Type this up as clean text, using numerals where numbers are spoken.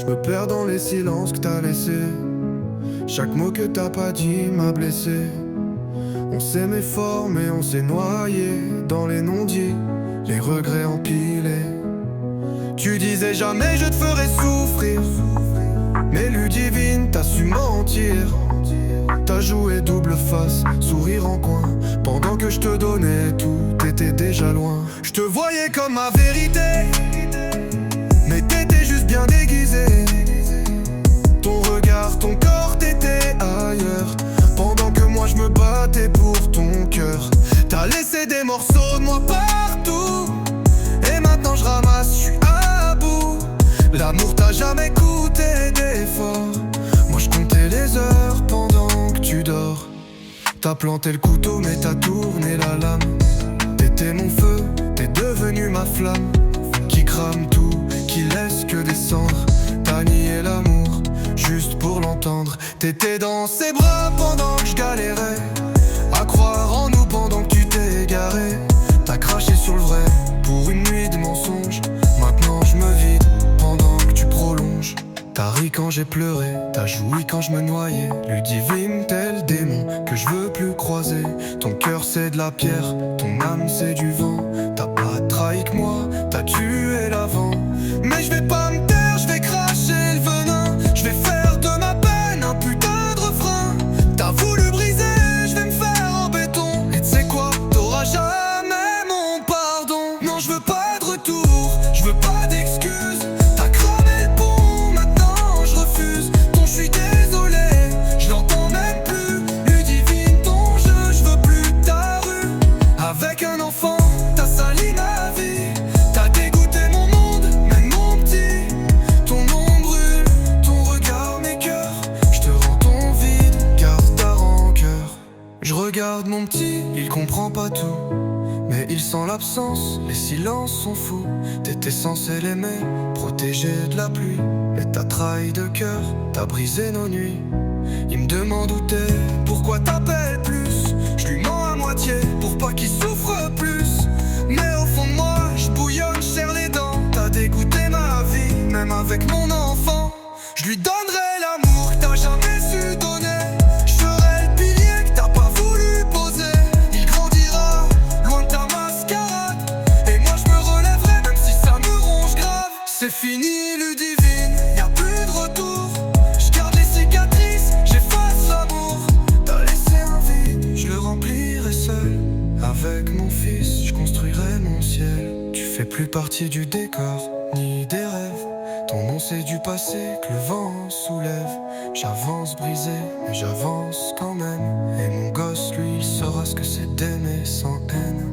me perds dans les silences que t'as laissés. Chaque mot que t'as pas dit m'a blessé. On s'aimait fort mais on s'est noyé dans les non-dits, les regrets empilés. Tu disais jamais je te ferai souffrir, mais Ludivine t'as su mentir. T'as joué double face, sourire en coin, pendant que je te donnais tout, t'étais déjà loin. Je te voyais comme ma vérité, mais t'étais juste bien déguisé. Ton regard, ton corps, t'étais ailleurs, pendant que moi je me battais pour ton cœur. T'as laissé des morceaux de moi partout, et maintenant je ramasse, je suis à bout. L'amour t'a jamais coûté d'effort, moi je comptais les heures pendant que tu dors. T'as planté le couteau mais t'as tourné la lame. T'étais mon feu, t'es devenu ma flamme, qui crame tout, qui laisse que des cendres. T'as nié l'amour, juste pour l'entendre. T'étais dans ses bras pendant que je galérais, à croire en nous pendant que tu t'es égaré. T'as craché sur le vrai, pour une nuit de mensonges. Maintenant je me vide, pendant que tu prolonges. T'as ri quand j'ai pleuré, t'as joui quand je me noyais. Ludivine, tel démon que je veux plus croiser. Ton cœur c'est de la pierre, ton âme c'est du vent. T'as pas trahi que moi, t'as tué l'avant. Mais je vais pas me taire, je vais cracher le venin. Je vais faire de ma peine un putain de refrain. T'as voulu briser, je vais me faire en béton. Et tu sais quoi, t'auras jamais mon pardon. Non je veux pas de retour, je veux pas d'excuses. T'as cramé le pont, maintenant je refuse. Ton je suis désolé, je l'entends même plus. Ludivine ton jeu, je veux plus ta rue. Avec un enfant, t'as sali ma vie. T'as dégoûté mon monde, même mon petit. Ton nom brûle, ton regard m'écœure. Je te rends ton vide, garde ta rancœur. Je regarde mon petit, il comprend pas tout, mais il sent l'absence, les silences sont fous. T'étais censé l'aimer, protégé de la pluie. Et t'as trahi de cœur, t'as brisé nos nuits. Il me demande où t'es, pourquoi t'appelles plus. Je lui mens à moitié, pour pas qu'il souffre plus. Mais au fond de moi, je bouillonne, je serre les dents. T'as dégoûté ma vie, même avec mon enfant. Je lui donnerai l'amour que t'as jamais su donner. Je ferai le pilier que t'as pas voulu poser. Il grandira, loin de ta mascarade. Et moi je me relèverai, même si ça me ronge grave. C'est fini Ludivine, y'a plus de retour. Je garde les cicatrices, j'efface l'amour. T'as laissé un vide, je le remplirai seul. Avec mon fils, je construirai mon ciel. Tu fais plus partie du décor, ni des rêves. Ton nom c'est du passé que le vent soulève. J'avance brisé, mais j'avance quand même. Et mon gosse lui, il saura ce que c'est d'aimer sans haine.